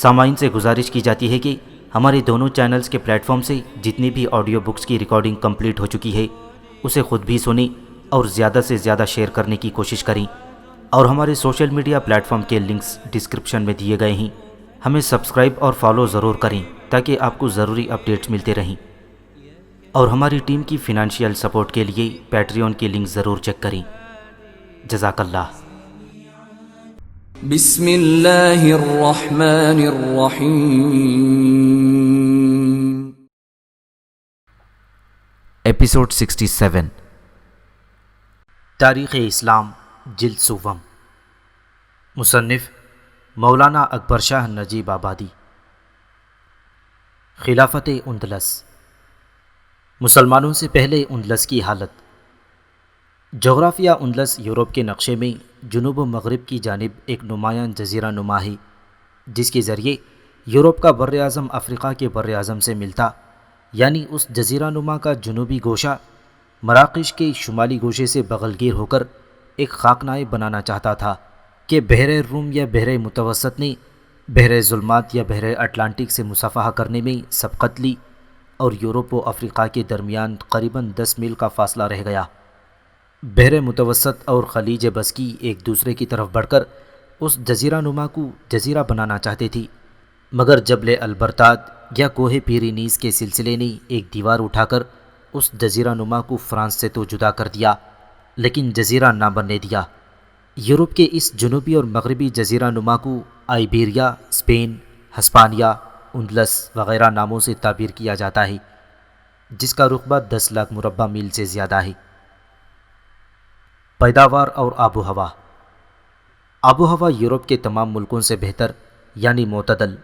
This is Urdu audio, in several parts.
سامعین سے گزارش کی جاتی ہے کہ ہمارے دونوں چینلز کے پلیٹ فارم سے جتنی بھی آڈیو بکس کی ریکارڈنگ کمپلیٹ ہو چکی ہے اسے خود بھی سنیں اور زیادہ سے زیادہ شیئر کرنے کی کوشش کریں، اور ہمارے سوشل میڈیا پلیٹ فارم کے لنکس ڈسکرپشن میں دیے گئے ہیں۔ ہمیں سبسکرائب اور فالو ضرور کریں تاکہ آپ کو ضروری اپڈیٹس ملتے رہیں، اور ہماری ٹیم کی فنانشیل سپورٹ کے لیے پیٹریون کی لنک ضرور چیک کریں۔ جزاک اللہ۔ بسم اللہ الرحمن الرحیم۔ ایپیسوڈ 67، تاریخ اسلام، جلد سوم، مصنف مولانا اکبر شاہ نجیب آبادی۔ خلافت اندلس، مسلمانوں سے پہلے اندلس کی حالت۔ جغرافیہ اندلس یورپ کے نقشے میں جنوب و مغرب کی جانب ایک نمایاں جزیرہ نما ہے، جس کے ذریعے یورپ کا بر اعظم افریقہ کے بر اعظم سے ملتا، یعنی اس جزیرہ نما کا جنوبی گوشہ مراکش کے شمالی گوشے سے بغل گیر ہو کر ایک خاکنائے بنانا چاہتا تھا کہ بحر روم یا بحر متوسط نے بحر ظلمات یا بحر اٹلانٹک سے مصافحہ کرنے میں سبقت لی، اور یورپ و افریقہ کے درمیان قریباً 10 میل کا فاصلہ رہ گیا۔ بحر متوسط اور خلیج بسکی ایک دوسرے کی طرف بڑھ کر اس جزیرہ نما کو جزیرہ بنانا چاہتے تھی، مگر جبل البرتاد یا کوہ پیرینیز کے سلسلے نے ایک دیوار اٹھا کر اس جزیرہ نما کو فرانس سے تو جدا کر دیا، لیکن جزیرہ نہ بننے دیا۔ یورپ کے اس جنوبی اور مغربی جزیرہ نما کو آئیبیریا، اسپین، ہسپانیہ، اندلس وغیرہ ناموں سے تعبیر کیا جاتا ہے، جس کا رقبہ 10 لاکھ مربع میل سے زیادہ ہے۔ پیداوار اور آب و ہوا۔ آب و ہوا یورپ کے تمام ملکوں سے بہتر یعنی معتدل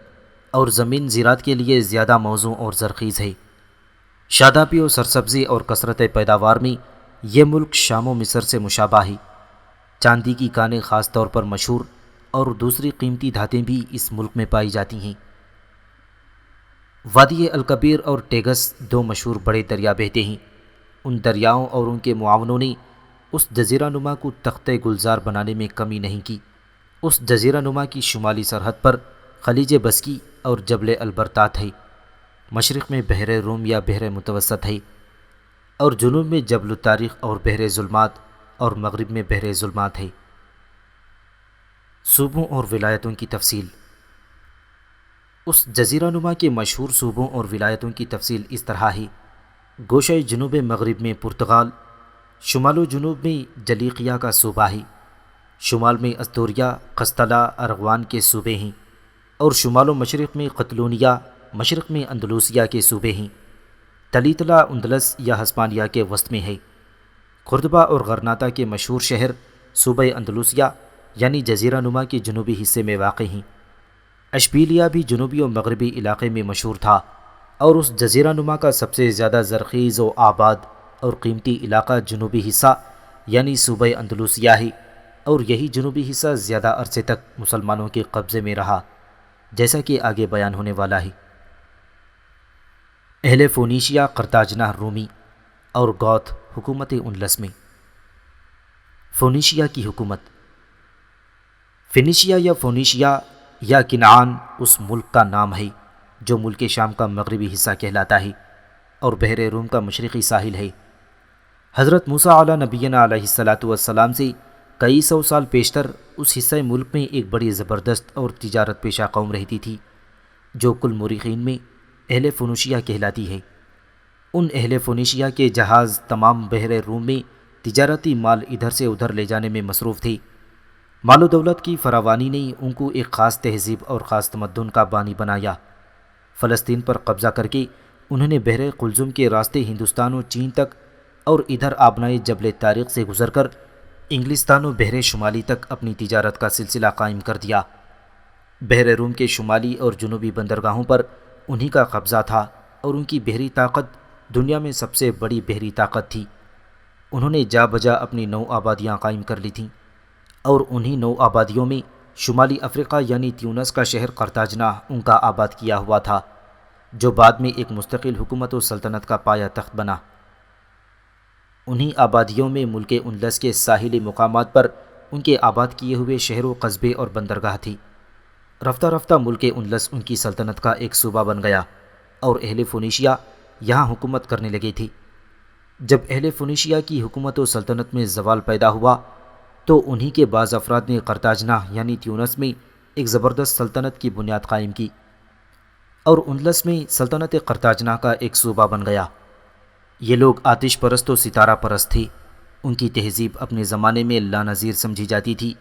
اور زمین زراعت کے لیے زیادہ موزوں اور زرخیز ہے۔ شادابی و سرسبزی اور کثرت پیداوار میں یہ ملک شام و مصر سے مشابہ ہے۔ چاندی کی کانیں خاص طور پر مشہور اور دوسری قیمتی دھاتیں بھی اس ملک میں پائی جاتی ہیں۔ وادی الکبیر اور ٹیگس دو مشہور بڑے دریا بہتے ہیں۔ ان دریاؤں اور ان کے معاونوں نے اس جزیرہ نما کو تختہ گلزار بنانے میں کمی نہیں کی۔ اس جزیرہ نما کی شمالی سرحد پر خلیج بسکی اور جبل البرتات ہے، مشرق میں بحر روم یا بحر متوسط ہے، اور جنوب میں جبل التاریخ اور بحر ظلمات، اور مغرب میں بحر ظلمات ہے۔ صوبوں اور ولایتوں کی تفصیل۔ اس جزیرہ نما کے مشہور صوبوں اور ولایتوں کی تفصیل اس طرح ہے: گوشہ جنوب مغرب میں پرتگال، شمال و جنوب میں جلیقیہ کا صوبہ ہے، شمال میں استوریا، قسطلہ، ارغوان کے صوبے ہیں، اور شمال و مشرق میں قطلونیہ، مشرق میں اندلوسیہ کے صوبے ہیں۔ تلیتلا اندلس یا ہسپانیہ کے وسط میں ہے۔ قردبہ اور غرناطہ کے مشہور شہر صوبہ اندلوسیہ یعنی جزیرہ نما کے جنوبی حصے میں واقع ہیں۔ اشبیلیہ بھی جنوبی و مغربی علاقے میں مشہور تھا، اور اس جزیرہ نما کا سب سے زیادہ زرخیز و آباد اور قیمتی علاقہ جنوبی حصہ یعنی صوبہ اندلوسیہ ہے، اور یہی جنوبی حصہ زیادہ عرصے تک مسلمانوں کے قبضے میں رہا، جیسا کہ آگے بیان ہونے والا ہے۔ اہل فونیشیا قرطاجنہ رومی اور گوتھ حکومت اندلس میں۔ فونیشیا کی حکومت۔ فینیشیا یا فونیشیا یا کنعان اس ملک کا نام ہے جو ملک شام کا مغربی حصہ کہلاتا ہے اور بحر روم کا مشرقی ساحل ہے۔ حضرت موسیٰ علیہ نبینا علیہ الصلاۃ والسلام سے کئی سو سال پیشتر اس حصہ ملک میں ایک بڑی زبردست اور تجارت پیشہ قوم رہتی تھی، جو کل مورخین میں اہل فونیشیا کہلاتی ہے۔ ان اہل فونیشیا کے جہاز تمام بحر روم میں تجارتی مال ادھر سے ادھر لے جانے میں مصروف تھے۔ مال و دولت کی فراوانی نے ان کو ایک خاص تہذیب اور خاص تمدن کا بانی بنایا۔ فلسطین پر قبضہ کر کے انہوں نے بحر قلزم کے راستے ہندوستان و چین تک، اور ادھر آبنائے جبل طارق سے گزر کر انگلستان و بحر شمالی تک اپنی تجارت کا سلسلہ قائم کر دیا۔ بحر روم کے شمالی اور جنوبی بندرگاہوں پر انہی کا قبضہ تھا، اور ان کی بحری طاقت دنیا میں سب سے بڑی بحری طاقت تھی۔ انہوں نے جا بجا اپنی 9 آبادیاں قائم کر لی تھیں، اور انہی 9 آبادیوں میں شمالی افریقہ یعنی تیونس کا شہر قرطاجنہ ان کا آباد کیا ہوا تھا، جو بعد میں ایک مستقل حکومت و سلطنت کا پایہ تخت بنا۔ انہی آبادیوں میں ملک اندلس کے ساحلی مقامات پر ان کے آباد کیے ہوئے شہر و قصبے اور بندرگاہ تھی۔ رفتہ رفتہ ملک اندلس ان کی سلطنت کا ایک صوبہ بن گیا اور اہل فونیشیا یہاں حکومت کرنے لگی تھی۔ جب اہل فونیشیا کی حکومت و سلطنت میں زوال پیدا ہوا تو انہی کے بعض افراد نے قرطاجنہ یعنی تیونس میں ایک زبردست سلطنت کی بنیاد قائم کی اور اندلس میں سلطنت قرطاجنہ کا ایک صوبہ بن گیا۔ یہ لوگ آتش پرست و ستارہ پرست تھے۔ ان کی تہذیب اپنے زمانے میں لانظیر سمجھی جاتی تھی۔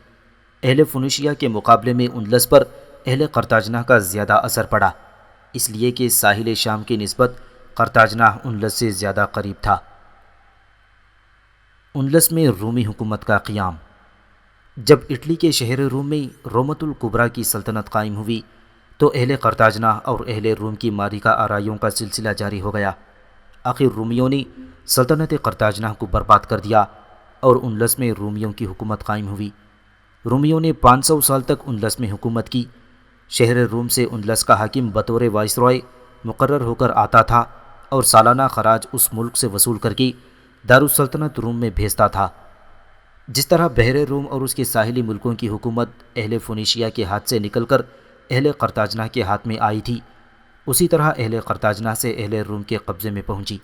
اہل فونیشیا کے مقابلے میں اندلس پر اہل قرطاجنہ کا زیادہ اثر پڑا، اس لیے کہ ساحل شام کی نسبت قرطاجنہ اندلس سے زیادہ قریب تھا۔ اندلس میں رومی حکومت کا قیام۔ جب اٹلی کے شہر روم میں رومت الکبریٰ کی سلطنت قائم ہوئی تو اہل قرطاجنہ اور اہل روم کی ماری آرائیوں کا سلسلہ جاری ہو گیا۔ آخر رومیوں نے سلطنت قرطاجنہ کو برباد کر دیا اور اندلس میں رومیوں کی حکومت قائم ہوئی۔ رومیوں نے 500 سال تک اندلس میں حکومت کی۔ شہر روم سے اندلس کا حاکم بطور وائسرائے مقرر ہو کر آتا تھا اور سالانہ خراج اس ملک سے وصول کر کے دارالسلطنت روم میں بھیجتا تھا۔ جس طرح بحر روم اور اس کے ساحلی ملکوں کی حکومت اہل فونیشیا کے ہاتھ سے نکل کر اہل قرطاجنہ کے ہاتھ میں آئی تھی، اسی طرح اہل قرطاجنہ سے اہل روم کے قبضے میں پہنچی۔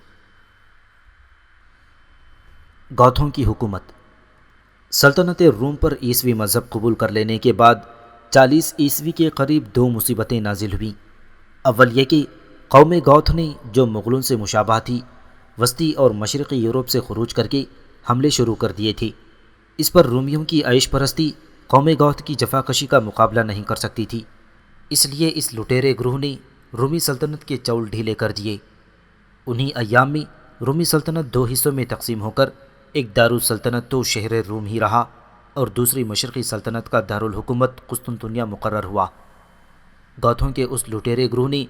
گوتھوں کی حکومت۔ سلطنت روم پر عیسوی مذہب قبول کر لینے کے بعد 40 عیسوی کے قریب 2 مصیبتیں نازل ہوئیں۔ اول یہ کہ قوم گوتھ نے، جو مغلوں سے مشابہ تھی، وسطی اور مشرقی یورپ سے خروج کر کے حملے شروع کر دیے تھے۔ اس پر رومیوں کی عیش پرستی قوم گوتھ کی جفاکشی کا مقابلہ نہیں کر سکتی تھی، اس لیے اس لٹیرے گروہ نے رومی سلطنت کے چول ڈھیلے کر دیے۔ انہی ایام میں رومی سلطنت 2 حصوں میں تقسیم ہو کر ایک دارالسلطنت تو شہر روم ہی رہا اور دوسری مشرقی سلطنت کا دارالحکومت قسطنطنیہ مقرر ہوا۔ گوتھوں کے اس لٹیرے گروہ نے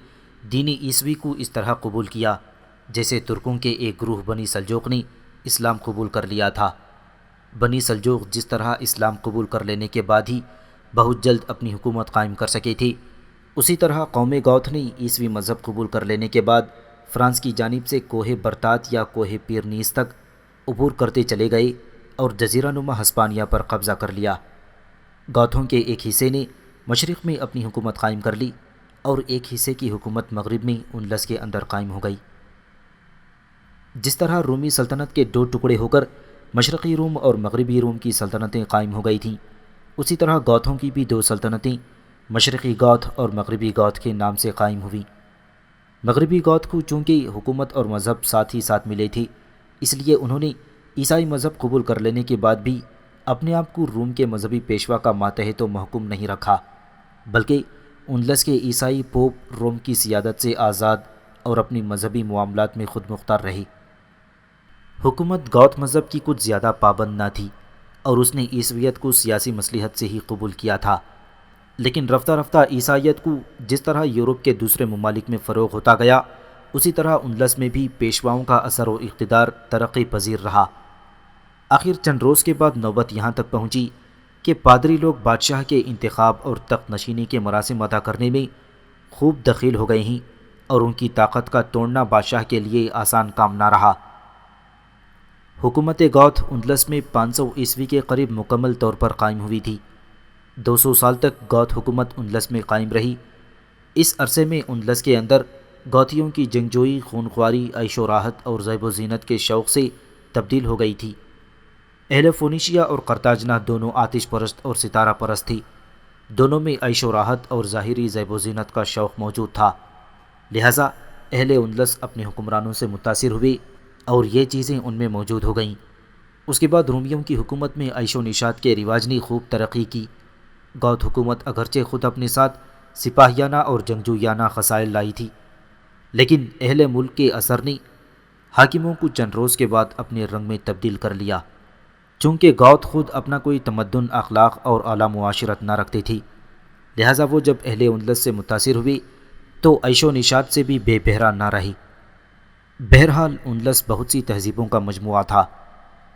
دین عیسوی کو اس طرح قبول کیا جیسے ترکوں کے ایک گروہ بنی سلجوق نے اسلام قبول کر لیا تھا۔ بنی سلجوق جس طرح اسلام قبول کر لینے کے بعد ہی بہت جلد اپنی حکومت قائم کر سکے تھے، اسی طرح قوم گوتھ نے عیسوی مذہب قبول کر لینے کے بعد فرانس کی جانب سے کوہ برتات یا کوہ پیرنیس تک عبور کرتے چلے گئے اور جزیرہ نما ہسپانیہ پر قبضہ کر لیا۔ گوتھوں کے ایک حصے نے مشرق میں اپنی حکومت قائم کر لی اور ایک حصے کی حکومت مغرب میں اندلس کے اندر قائم ہو گئی۔ جس طرح رومی سلطنت کے 2 ٹکڑے ہو کر مشرقی روم اور مغربی روم کی سلطنتیں قائم ہو گئی تھیں، اسی طرح گوتھوں کی بھی 2 سلطنتیں مشرقی گوتھ اور مغربی گوتھ کے نام سے قائم ہوئیں۔ مغربی گوتھ کو چونکہ حکومت اور مذہب ساتھ ہی ساتھ ملے تھے، اس لیے انہوں نے عیسائی مذہب قبول کر لینے کے بعد بھی اپنے آپ کو روم کے مذہبی پیشوا کا ماتحت و محکوم نہیں رکھا، بلکہ اندلس کے عیسائی پوپ روم کی سیادت سے آزاد اور اپنی مذہبی معاملات میں خود مختار رہے۔ حکومت گوتھ مذہب کی کچھ زیادہ پابند نہ تھی اور اس نے عیسویت کو سیاسی مصلحت سے ہی قبول کیا تھا، لیکن رفتہ رفتہ عیسائیت کو جس طرح یورپ کے دوسرے ممالک میں فروغ ہوتا گیا، اسی طرح اندلس میں بھی پیشواؤں کا اثر و اقتدار ترقی پذیر رہا۔ آخر چند روز کے بعد نوبت یہاں تک پہنچی کہ پادری لوگ بادشاہ کے انتخاب اور تخت نشینی کے مراسم ادا کرنے میں خوب دخیل ہو گئے ہیں اور ان کی طاقت کا توڑنا بادشاہ کے لیے آسان کام نہ رہا۔ حکومت گوتھ اندلس میں 500 عیسوی کے قریب مکمل طور پر قائم ہوئی تھی۔ 200 سال تک گوتھ حکومت اندلس میں قائم رہی۔ اس عرصے میں اندلس کے اندر گوتھیوں کی جنگجوئی، خونخواری، عیش و راحت اور زیب و زینت کے شوق سے تبدیل ہو گئی تھی۔ اہل فونیشیا اور قرطاجنہ دونوں آتش پرست اور ستارہ پرست تھی۔ دونوں میں عیش و راحت اور ظاہری زیب و زینت کا شوق موجود تھا، لہٰذا اہل اندلس اپنے حکمرانوں سے متاثر ہوئے اور یہ چیزیں ان میں موجود ہو گئیں۔ اس کے بعد رومیوں کی حکومت میں عیش و نشاط کے رواج نے خوب ترقی کی۔ گوتھ حکومت اگرچہ خود اپنے ساتھ سپاہیانہ اور جنگجویانہ خصائل لائی تھی، لیکن اہل ملک کے اثر نے حاکموں کو چند روز کے بعد اپنے رنگ میں تبدیل کر لیا۔ چونکہ گوتھ خود اپنا کوئی تمدن، اخلاق اور اعلیٰ معاشرت نہ رکھتے تھی، لہٰذا وہ جب اہل اندلس سے متاثر ہوئی تو عیش و نشاط سے بھی بے بہرا نہ رہی۔ بہرحال اندلس بہت سی تہذیبوں کا مجموعہ تھا،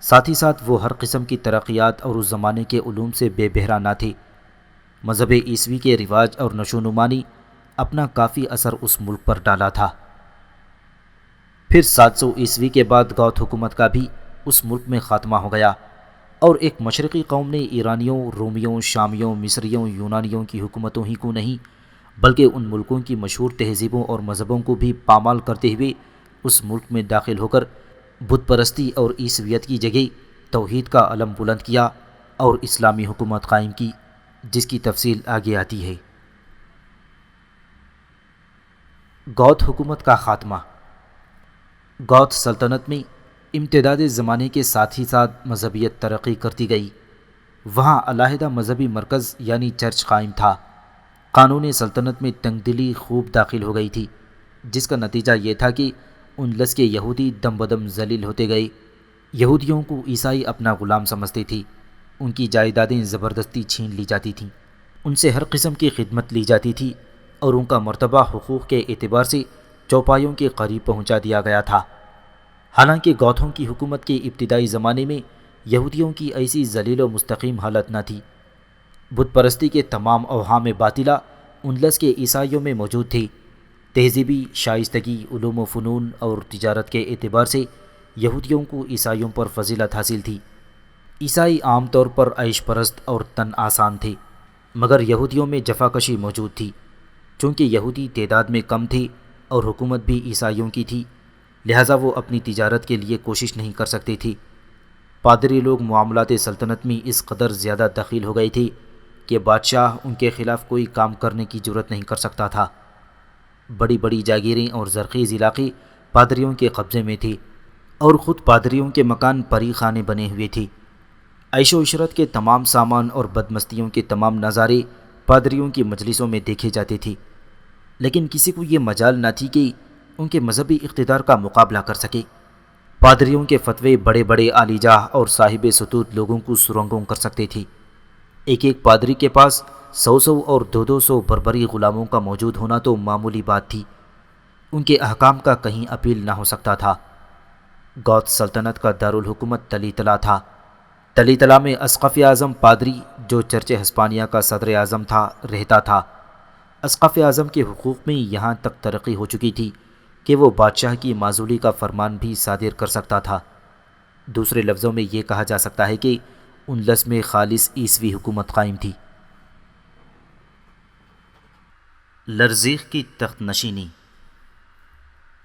ساتھ ہی ساتھ وہ ہر قسم کی ترقیات اور اس زمانے کے علوم سے بے بہرا نہ تھی۔ مذہب عیسوی کے رواج اور نشو و نما نے اپنا کافی اثر اس ملک پر ڈالا تھا۔ پھر 700 عیسوی کے بعد گوتھ حکومت کا بھی اس ملک میں خاتمہ ہو گیا اور ایک مشرقی قوم نے ایرانیوں، رومیوں، شامیوں، مصریوں، یونانیوں کی حکومتوں ہی کو نہیں بلکہ ان ملکوں کی مشہور تہذیبوں اور مذہبوں کو بھی پامال کرتے ہوئے اس ملک میں داخل ہو کر بت پرستی اور عیسویت کی جگہ توحید کا علم بلند کیا اور اسلامی حکومت قائم کی، جس کی تفصیل آگے آتی ہے۔ گوتھ حکومت کا خاتمہ۔ گوتھ سلطنت میں امتداد زمانے کے ساتھ ہی ساتھ مذہبیت ترقی کرتی گئی۔ وہاں علیحدہ مذہبی مرکز یعنی چرچ قائم تھا۔ قانون سلطنت میں تنگ دلی خوب داخل ہو گئی تھی، جس کا نتیجہ یہ تھا کہ ان لس کے یہودی دم بدم ذلیل ہوتے گئے۔ یہودیوں کو عیسائی اپنا غلام سمجھتے تھے، ان کی جائیدادیں زبردستی چھین لی جاتی تھیں، ان سے ہر قسم کی خدمت لی جاتی تھی اور ان کا مرتبہ حقوق کے اعتبار سے چوپایوں کے قریب پہنچا دیا گیا تھا۔ حالانکہ گوتھوں کی حکومت کے ابتدائی زمانے میں یہودیوں کی ایسی ذلیل و مستقیم حالت نہ تھی۔ بت پرستی کے تمام اوہام باطلہ انلس کے عیسائیوں میں موجود تھے۔ تہذیبی، شائستگی، علوم و فنون اور تجارت کے اعتبار سے یہودیوں کو عیسائیوں پر فضیلت حاصل تھی۔ عیسائی عام طور پر عیش پرست اور تن آسان تھے، مگر یہودیوں میں جفاکشی موجود تھی۔ چونکہ یہودی تعداد میں کم تھے اور حکومت بھی عیسائیوں کی تھی، لہٰذا وہ اپنی تجارت کے لیے کوشش نہیں کر سکتے تھے۔ پادری لوگ معاملات سلطنت میں اس قدر زیادہ دخیل ہو گئے تھے کہ بادشاہ ان کے خلاف کوئی کام کرنے کی جرت نہیں کر سکتا تھا۔ بڑی بڑی جاگیریں اور زرخیز علاقے پادریوں کے قبضے میں تھے اور خود پادریوں کے مکان پری خانے بنے ہوئے تھے۔ عیش و عشرت کے تمام سامان اور بدمستیوں کے تمام نظارے پادریوں کی مجلسوں میں دیکھے جاتے تھے، لیکن کسی کو یہ مجال نہ تھی کہ ان کے مذہبی اقتدار کا مقابلہ کر سکے۔ پادریوں کے فتوے بڑے بڑے عالی جاہ اور صاحب ستوت لوگوں کو سرنگوں کر سکتے تھے۔ ایک ایک پادری کے پاس 100 اور 200 بربری غلاموں کا موجود ہونا تو معمولی بات تھی، ان کے احکام کا کہیں اپیل نہ ہو سکتا تھا۔ گوتھ سلطنت کا دارالحکومت تلیتلا تھا۔ تلیتلا میں اسقف اعظم پادری، جو چرچ ہسپانیہ کا صدر اعظم تھا، رہتا تھا۔ اسقف اعظم کے حقوق میں یہاں تک ترقی ہو چکی تھی کہ وہ بادشاہ کی معزولی کا فرمان بھی صادر کر سکتا تھا۔ دوسرے لفظوں میں یہ کہا جا سکتا ہے کہ انلس میں خالص عیسوی حکومت قائم تھی۔ لرزیق کی تخت نشینی۔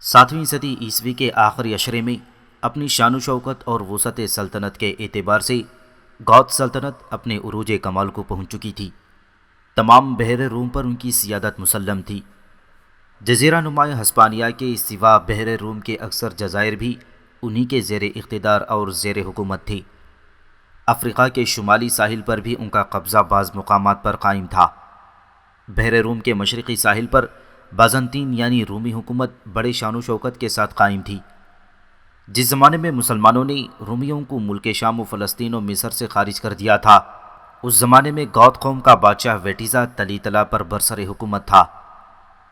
7ویں صدی عیسوی کے آخری عشرے میں اپنی شان و شوکت اور وسعت سلطنت کے اعتبار سے گوتھ سلطنت اپنے عروج کمال کو پہنچ چکی تھی۔ تمام بحر روم پر ان کی سیادت مسلم تھی۔ جزیرہ نما ہسپانیہ کے سوا بحر روم کے اکثر جزائر بھی انہی کے زیر اقتدار اور زیر حکومت تھی۔ افریقہ کے شمالی ساحل پر بھی ان کا قبضہ بعض مقامات پر قائم تھا۔ بحر روم کے مشرقی ساحل پر بازنطین یعنی رومی حکومت بڑے شان و شوکت کے ساتھ قائم تھی۔ جس زمانے میں مسلمانوں نے رومیوں کو ملک شام و فلسطین و مصر سے خارج کر دیا تھا، اس زمانے میں گوتھ قوم کا بادشاہ ویٹیزا تلیتلا پر برسر حکومت تھا۔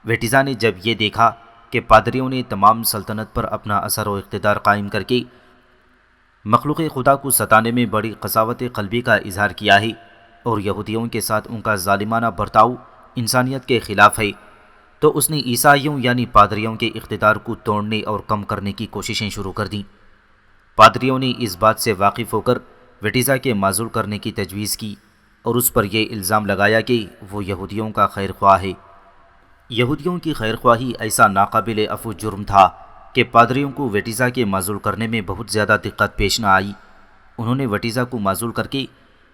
ویٹیزا نے جب یہ دیکھا کہ پادریوں نے تمام سلطنت پر اپنا اثر و اقتدار قائم کر کے مخلوق خدا کو ستانے میں بڑی قساوت قلبی کا اظہار کیا ہے اور یہودیوں کے ساتھ ان کا ظالمانہ برتاؤ انسانیت کے خلاف ہے، تو اس نے عیسائیوں یعنی پادریوں کے اقتدار کو توڑنے اور کم کرنے کی کوششیں شروع کر دیں۔ پادریوں نے اس بات سے واقف ہو کر ویٹیزا کے معزول کرنے کی تجویز کی اور اس پر یہ الزام لگایا کہ وہ یہودیوں کا خیر خواہ ہے۔ یہودیوں کی خیر خواہی ایسا ناقابل عفو جرم تھا کہ پادریوں کو ویٹیزا کے معزول کرنے میں بہت زیادہ دقت پیش نہ آئی۔ انہوں نے ویٹیزا کو معزول کر کے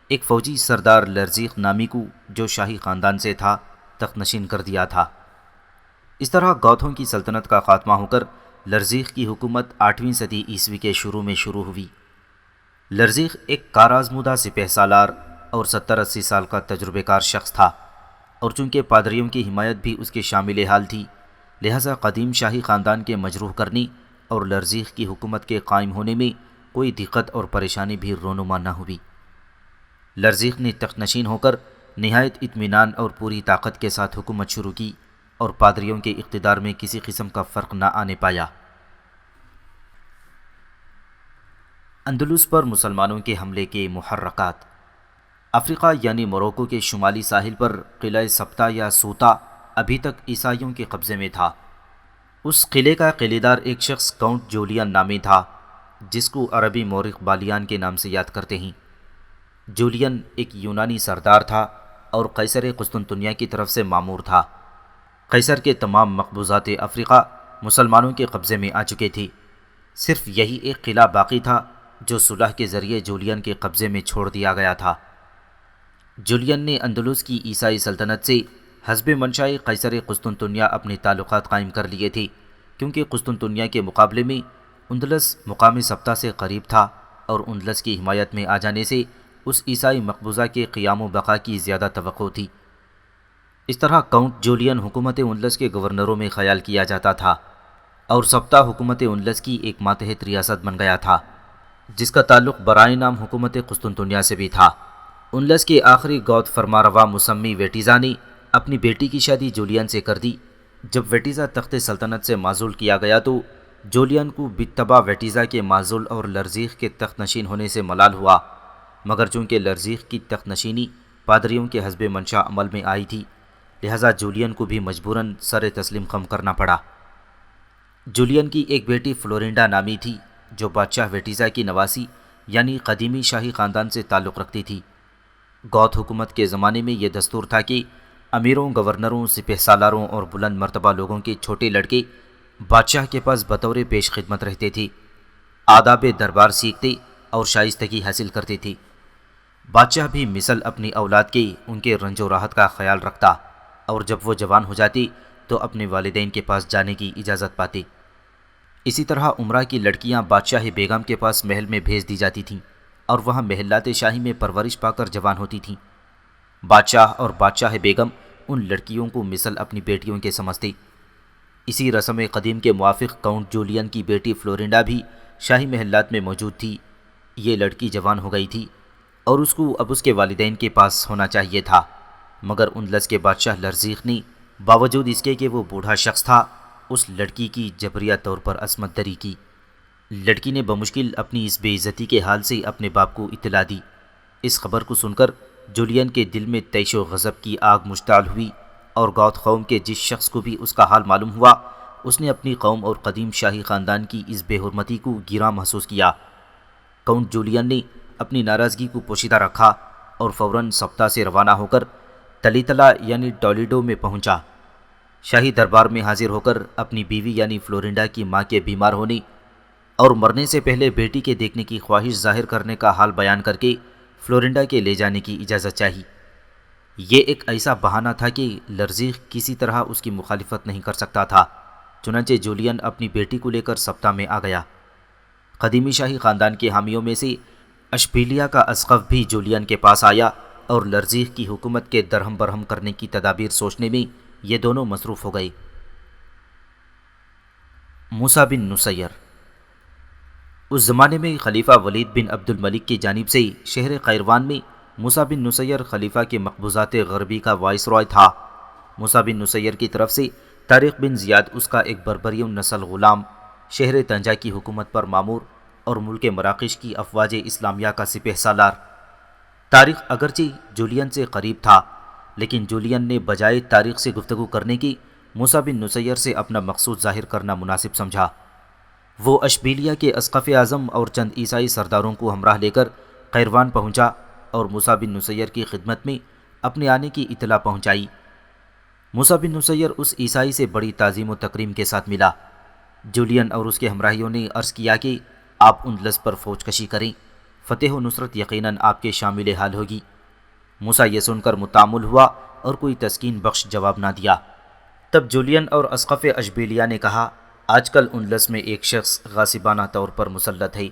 ایک فوجی سردار لرزیق نامی کو، جو شاہی خاندان سے تھا، تخت نشین کر دیا تھا۔ اس طرح گوتھوں کی سلطنت کا خاتمہ ہو کر لرزیق کی حکومت 8ویں صدی عیسوی کے شروع میں شروع ہوئی۔ لرزیق ایک کار آزمودہ سپہ سالار اور 70-80 سال کا تجربہ کار شخص تھا، اور چونکہ پادریوں کی حمایت بھی اس کے شامل حال تھی، لہذا قدیم شاہی خاندان کے مجروح کرنے اور لرزیق کی حکومت کے قائم ہونے میں کوئی دقت اور پریشانی بھی رونما نہ ہوئی۔ لرزیق نے تخت نشین ہو کر نہایت اطمینان اور پوری طاقت کے ساتھ حکومت شروع کی اور پادریوں کے اقتدار میں کسی قسم کا فرق نہ آنے پایا۔ اندلس پر مسلمانوں کے حملے کے محرکات۔ افریقہ یعنی موروکو کے شمالی ساحل پر قلعہ سبتا یا سوتا ابھی تک عیسائیوں کے قبضے میں تھا۔ اس قلعے کا قلعےدار ایک شخص کاؤنٹ جولین نامی تھا، جس کو عربی مورخ بالیان کے نام سے یاد کرتے ہیں۔ جولین ایک یونانی سردار تھا اور قیصر قسطنطنیہ کی طرف سے مامور تھا۔ قیصر کے تمام مقبوضات افریقہ مسلمانوں کے قبضے میں آ چکے تھی، صرف یہی ایک قلعہ باقی تھا جو صلح کے ذریعے جولین کے قبضے میں چھوڑ دیا گیا تھا۔ جولین نے اندلس کی عیسائی سلطنت سے حسب منشاء قیصر قسطنطنیہ اپنے تعلقات قائم کر لیے تھے، کیونکہ قسطنطنیہ کے مقابلے میں اندلس مقام سبتہ سے قریب تھا اور اندلس کی حمایت میں آ جانے سے اس عیسائی مقبوضہ کے قیام و بقا کی زیادہ توقع تھی۔ اس طرح کاؤنٹ جولین حکومت اندلس کے گورنروں میں خیال کیا جاتا تھا اور سبتہ حکومت اندلس کی ایک ماتحت ریاست بن گیا تھا، جس کا تعلق برائے نام حکومت قسطنطنیہ سے بھی تھا۔ اندلس کے آخری گوت فرمانروا مسمی ویٹیزا نے اپنی بیٹی کی شادی جولین سے کر دی۔ جب ویٹیزا تخت سلطنت سے معزول کیا گیا تو جولین کو بالتبع ویٹیزا کے معزول اور لرزیق کے تخت نشین ہونے سے ملال ہوا، مگر چونکہ لرزیق کی تخت نشینی پادریوں کے حسب منشاء عمل میں آئی تھی، لہذا جولین کو بھی مجبوراً سر تسلیم خم کرنا پڑا۔ جولین کی ایک بیٹی فلورینڈا نامی تھی، جو بادشاہ ویٹیزا کی نواسی یعنی قدیمی شاہی خاندان سے تعلق رکھتی تھی۔ گوت حکومت کے زمانے میں یہ دستور تھا کہ امیروں، گورنروں، سپہ سالاروں اور بلند مرتبہ لوگوں کے چھوٹے لڑکے بادشاہ کے پاس بطور پیش خدمت رہتے تھے، آداب دربار سیکھتے اور شائستگی حاصل کرتے تھے۔ بادشاہ بھی مثل اپنی اولاد کے ان کے رنج و راحت کا خیال رکھتا اور جب وہ جوان ہو جاتی تو اپنے والدین کے پاس جانے کی اجازت پاتے۔ اسی طرح عمرہ کی لڑکیاں بادشاہ بیگم کے پاس محل میں بھیج دی جاتی تھیں اور وہاں محلات شاہی میں پرورش پا کر جوان ہوتی تھیں۔ بادشاہ اور بادشاہ بیگم ان لڑکیوں کو مثل اپنی بیٹیوں کے سمجھتے۔ اسی رسم قدیم کے موافق کاؤنٹ جولین کی بیٹی فلورینڈا بھی شاہی محلات میں موجود تھی۔ یہ لڑکی جوان ہو گئی تھی اور اس کو اب اس کے والدین کے پاس ہونا چاہیے تھا، مگر اندلس کے بادشاہ لرزیق نے باوجود اس کے کہ وہ بوڑھا شخص تھا، اس لڑکی کی جبریہ طور پر عصمت دری کی۔ لڑکی نے بمشکل اپنی اس بے عزتی کے حال سے اپنے باپ کو اطلاع دی۔ اس خبر کو سن کر جولین کے دل میں طیش و غضب کی آگ مشتعل ہوئی اور گوت قوم کے جس شخص کو بھی اس کا حال معلوم ہوا، اس نے اپنی قوم اور قدیم شاہی خاندان کی اس بے حرمتی کو گراں محسوس کیا۔ کاؤنٹ جولین نے اپنی ناراضگی کو پوشیدہ رکھا اور فوراً سبتہ سے روانہ ہو کر تلیتلا یعنی ٹولیڈو میں پہنچا۔ شاہی دربار میں حاضر ہو کر اپنی بیوی یعنی فلورینڈا کی ماں کے بیمار ہونے اور مرنے سے پہلے بیٹی کے دیکھنے کی خواہش ظاہر کرنے کا حال بیان کر کے فلورینڈا کے لے جانے کی اجازت چاہی۔ یہ ایک ایسا بہانہ تھا کہ لرزیق کسی طرح اس کی مخالفت نہیں کر سکتا تھا، چنانچہ جولین اپنی بیٹی کو لے کر سبتہ میں آ گیا۔ قدیمی شاہی خاندان کے حامیوں میں سے اشبیلیا کا اسقف بھی جولین کے پاس آیا اور لرزیق کی حکومت کے درہم برہم کرنے کی تدابیر سوچنے میں یہ دونوں مصروف ہو گئے۔ موسیٰ بن نصیر اس زمانے میں خلیفہ ولید بن عبد الملک کی جانب سے شہر قیروان میں موسیٰ بن نصیر خلیفہ کے مقبوضات غربی کا وائس رائے تھا۔ موسیٰ بن نصیر کی طرف سے طارق بن زیاد اس کا ایک بربریوں نسل غلام شہر طنجہ کی حکومت پر مامور اور ملک مراکش کی افواج اسلامیہ کا سپہ سالار۔ طارق اگرچہ جولین سے قریب تھا، لیکن جولین نے بجائے طارق سے گفتگو کرنے کی موسیٰ بن نصیر سے اپنا مقصود ظاہر کرنا مناسب سمجھا۔ وہ اشبیلیہ کے اسقف اعظم اور چند عیسائی سرداروں کو ہمراہ لے کر قیروان پہنچا اور موسیٰ بن نصیر کی خدمت میں اپنے آنے کی اطلاع پہنچائی۔ موسیٰ بن نصیر اس عیسائی سے بڑی تعظیم و تکریم کے ساتھ ملا۔ جولین اور اس کے ہمراہیوں نے عرض کیا کہ آپ اندلس پر فوج کشی کریں، فتح و نصرت یقیناً آپ کے شامل حال ہوگی۔ موسیٰ یہ سن کر متامل ہوا اور کوئی تسکین بخش جواب نہ دیا۔ تب جولین اور اسقف اشبیلیہ نے کہا، آج کل اندلس میں ایک شخص غاصبانہ طور پر مسلط ہے۔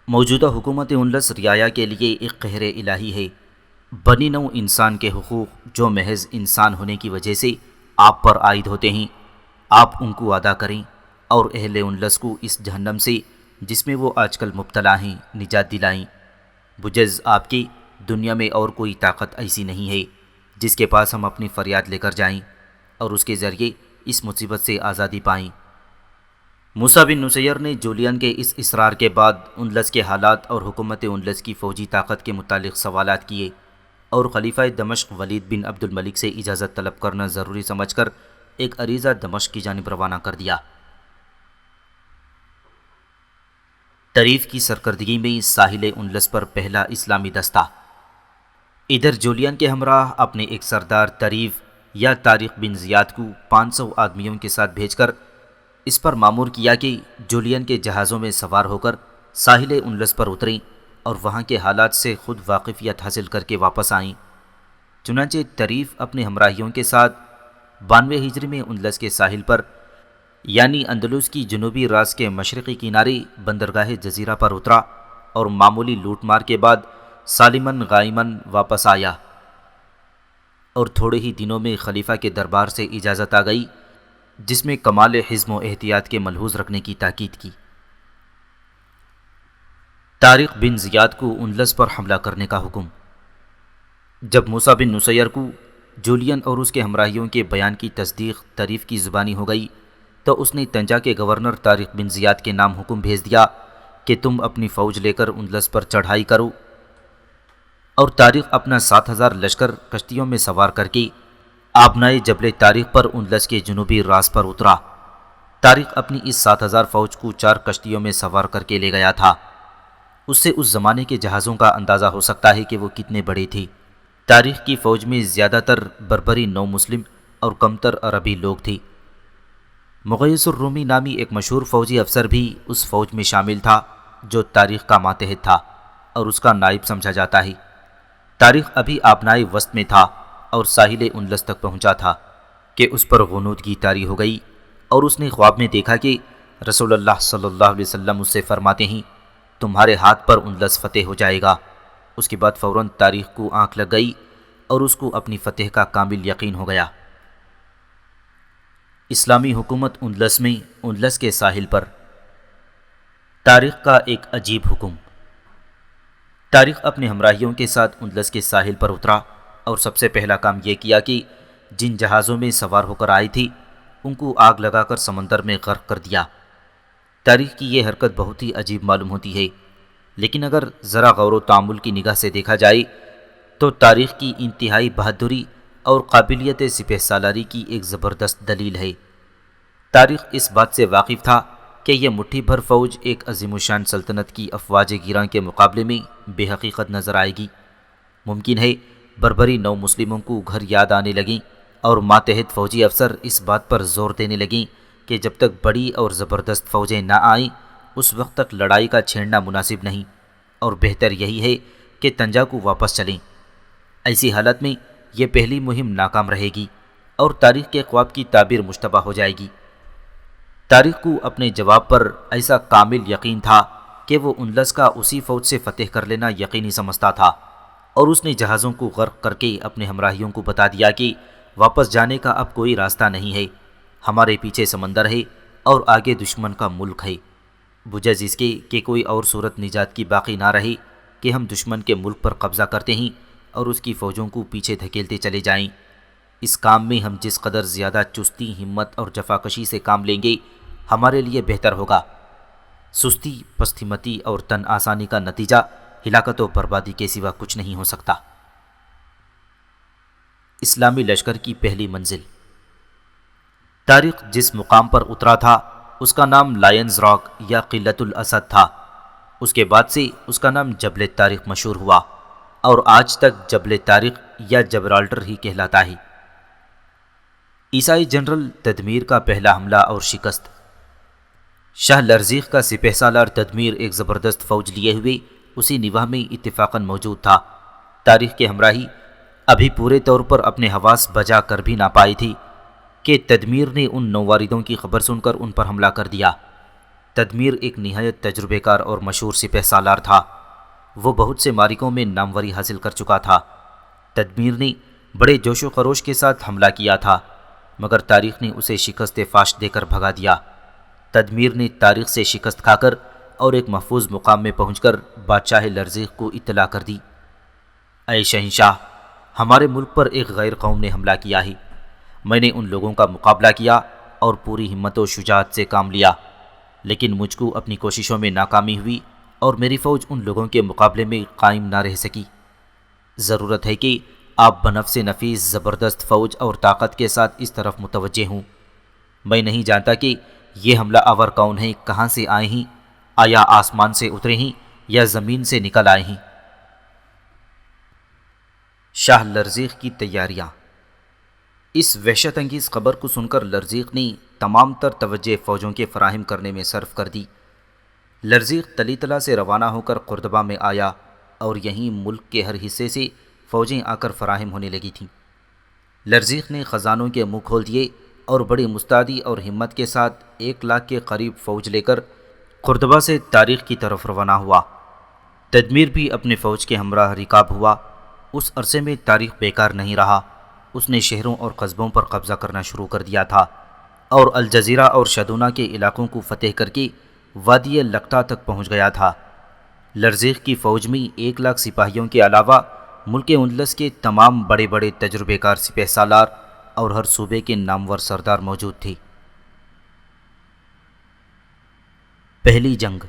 موجودہ حکومت اندلس رعایا کے لیے ایک قہر الہی ہے۔ بنی نوع انسان کے حقوق جو محض انسان ہونے کی وجہ سے آپ پر عائد ہوتے ہیں، آپ ان کو ادا کریں اور اہل اندلس کو اس جہنم سے جس میں وہ آج کل مبتلا ہیں نجات دلائیں۔ بجز آپ کی دنیا میں اور کوئی طاقت ایسی نہیں ہے جس کے پاس ہم اپنی فریاد لے کر جائیں اور اس کے ذریعے اس مصیبت سے آزادی پائیں۔ موسیٰ بن نصیر نے جولین کے اس اصرار کے بعد اندلس کے حالات اور حکومت اندلس کی فوجی طاقت کے متعلق سوالات کیے اور خلیفہ دمشق ولید بن عبد الملک سے اجازت طلب کرنا ضروری سمجھ کر ایک عریضہ دمشق کی جانب روانہ کر دیا۔ طریف کی سرکردگی میں ساحل اندلس پر پہلا اسلامی دستہ ادھر جولین کے ہمراہ اپنے ایک سردار طریف یا طارق بن زیاد کو 500 آدمیوں کے ساتھ بھیج کر اس پر مامور کیا کہ جولین کے جہازوں میں سوار ہو کر ساحل اندلس پر اتریں اور وہاں کے حالات سے خود واقفیت حاصل کر کے واپس آئیں۔ چنانچہ طریف اپنے ہمراہیوں کے ساتھ 92 ہجری میں اندلس کے ساحل پر یعنی اندلس کی جنوبی راس کے مشرقی کنارے بندرگاہ جزیرہ پر اترا اور معمولی لوٹ مار کے بعد سالماً غائماً واپس آیا، اور تھوڑے ہی دنوں میں خلیفہ کے دربار سے اجازت آ گئی جس میں کمال حزم و احتیاط کے ملحوظ رکھنے کی تاکید کی۔ طارق بن زیاد کو اندلس پر حملہ کرنے کا حکم۔ جب موسیٰ بن نصیر کو جولین اور اس کے ہمراہیوں کے بیان کی تصدیق طریف کی زبانی ہو گئی تو اس نے طنجہ کے گورنر طارق بن زیاد کے نام حکم بھیج دیا کہ تم اپنی فوج لے کر اندلس پر چڑھائی کرو، اور طارق اپنا 7000 لشکر کشتیوں میں سوار کر کے آبنائے جبل طارق پر اندلس کے جنوبی راس پر اترا۔ طارق اپنی اس 7000 فوج کو 4 کشتیوں میں سوار کر کے لے گیا تھا۔ اس سے اس زمانے کے جہازوں کا اندازہ ہو سکتا ہے کہ وہ کتنے بڑے تھے۔ طارق کی فوج میں زیادہ تر بربری نو مسلم اور کمتر عربی لوگ تھے۔ مغیث الرومی نامی ایک مشہور فوجی افسر بھی اس فوج میں شامل تھا جو طارق کا ماتحت تھا اور اس کا نائب سمجھا جاتا ہے۔ طارق ابھی آبنائے وسط میں تھا اور ساحل اندلس تک پہنچا تھا کہ اس پر غنودگی طاری ہو گئی، اور اس نے خواب میں دیکھا کہ رسول اللہ صلی اللہ علیہ وسلم اس سے فرماتے ہیں تمہارے ہاتھ پر اندلس فتح ہو جائے گا۔ اس کے بعد فوراً طارق کو آنکھ لگ گئی اور اس کو اپنی فتح کا کامل یقین ہو گیا۔ اسلامی حکومت اندلس میں اندلس کے ساحل پر طارق کا ایک عجیب حکم۔ طارق اپنے ہمراہیوں کے ساتھ اندلس کے ساحل پر اترا اور سب سے پہلا کام یہ کیا کہ جن جہازوں میں سوار ہو کر آئی تھی ان کو آگ لگا کر سمندر میں غرق کر دیا۔ طارق کی یہ حرکت بہت ہی عجیب معلوم ہوتی ہے، لیکن اگر ذرا غور و تأمل کی نگاہ سے دیکھا جائے تو طارق کی انتہائی بہادری اور قابلیت سپہ سالاری کی ایک زبردست دلیل ہے۔ طارق اس بات سے واقف تھا کہ یہ مٹھی بھر فوج ایک عظیم الشان سلطنت کی افواج گیراں کے مقابلے میں بے حقیقت نظر آئے گی۔ ممکن ہے بربری نو مسلموں کو گھر یاد آنے لگیں اور ماتحت فوجی افسر اس بات پر زور دینے لگیں کہ جب تک بڑی اور زبردست فوجیں نہ آئیں اس وقت تک لڑائی کا چھیڑنا مناسب نہیں، اور بہتر یہی ہے کہ طنجہ کو واپس چلیں۔ ایسی حالت میں یہ پہلی مہم ناکام رہے گی اور طارق کے خواب کی تعبیر مشتبہ ہو جائے گی۔ طارق کو اپنے جواب پر ایسا کامل یقین تھا کہ وہ اندلس کا اسی فوج سے فتح کر لینا یقینی سمجھتا تھا، اور اس نے جہازوں کو غرق کر کے اپنے ہمراہیوں کو بتا دیا کہ واپس جانے کا اب کوئی راستہ نہیں ہے، ہمارے پیچھے سمندر ہے اور آگے دشمن کا ملک ہے، بجز اس کے کہ کوئی اور صورت نجات کی باقی نہ رہی کہ ہم دشمن کے ملک پر قبضہ کرتے ہیں اور اس کی فوجوں کو پیچھے دھکیلتے چلے جائیں۔ اس کام میں ہم جس قدر زیادہ چستی، ہمت اور جفاکشی سے کام لیں گے ہمارے لیے بہتر ہوگا۔ سستی، پست ہمتی اور تن آسانی کا نتیجہ ہلاکت و بربادی کے سوا کچھ نہیں ہو سکتا۔ اسلامی لشکر کی پہلی منزل۔ طارق جس مقام پر اترا تھا اس کا نام لائنز راک یا قلت الاسد تھا۔ اس کے بعد سے اس کا نام جبل طارق مشہور ہوا اور آج تک جبل طارق یا جبرالٹر ہی کہلاتا ہے۔ عیسائی جنرل تدمیر کا پہلا حملہ اور شکست۔ شاہ لرزیق کا سپہ سالار تدمیر ایک زبردست فوج لیے ہوئے اسی نواح میں اتفاقاً موجود تھا۔ طارق کے ہمراہی ابھی پورے طور پر اپنے حواس بجا کر بھی نہ پائی تھی کہ تدمیر نے ان نوواردوں کی خبر سن کر ان پر حملہ کر دیا۔ تدمیر ایک نہایت تجربے کار اور مشہور سپہ سالار تھا۔ وہ بہت سے معرکوں میں ناموری حاصل کر چکا تھا۔ تدمیر نے بڑے جوش و خروش کے ساتھ حملہ کیا تھا، مگر طارق نے اسے شکست فاش دے کر بھگا دیا۔ تدمیر نے طارق سے شکست کھا کر اور ایک محفوظ مقام میں پہنچ کر بادشاہ لرزیق کو اطلاع کر دی، اے شہنشاہ، ہمارے ملک پر ایک غیر قوم نے حملہ کیا ہے۔ میں نے ان لوگوں کا مقابلہ کیا اور پوری ہمت و شجاعت سے کام لیا، لیکن مجھ کو اپنی کوششوں میں ناکامی ہوئی اور میری فوج ان لوگوں کے مقابلے میں قائم نہ رہ سکی۔ ضرورت ہے کہ آپ بنفس نفیس زبردست فوج اور طاقت کے ساتھ اس طرف متوجہ ہوں۔ میں نہیں جانتا کہ یہ حملہ آور کون ہیں، کہاں سے آئے ہیں، آیا آسمان سے اترے ہیں یا زمین سے نکل آئے ہیں۔ شاہ لرزیق کی تیاریاں۔ اس وحشت انگیز خبر کو سن کر لرزیق نے تمام تر توجہ فوجوں کے فراہم کرنے میں صرف کر دی۔ لرزیق تلی تلا سے روانہ ہو کر قردبہ میں آیا اور یہیں ملک کے ہر حصے سے فوجیں آ کر فراہم ہونے لگی تھیں۔ لرزیق نے خزانوں کے منہ کھول دیے اور بڑی مستعدی اور ہمت کے ساتھ 1,00,000 کے قریب فوج لے کر قردبہ سے تاریخ کی طرف روانہ ہوا۔ تدمیر بھی اپنے فوج کے ہمراہ رکاب ہوا۔ اس عرصے میں تاریخ بیکار نہیں رہا۔ اس نے شہروں اور قصبوں پر قبضہ کرنا شروع کر دیا تھا اور الجزیرہ اور شدونہ کے علاقوں کو فتح کر کے وادی لقطہ تک پہنچ گیا تھا۔ لرزیق کی فوج میں 1,00,000 سپاہیوں کے علاوہ ملک اندلس کے تمام بڑے بڑے تجربے کار سپہ سالار اور ہر صوبے کے نامور سردار موجود تھے۔ پہلی جنگ۔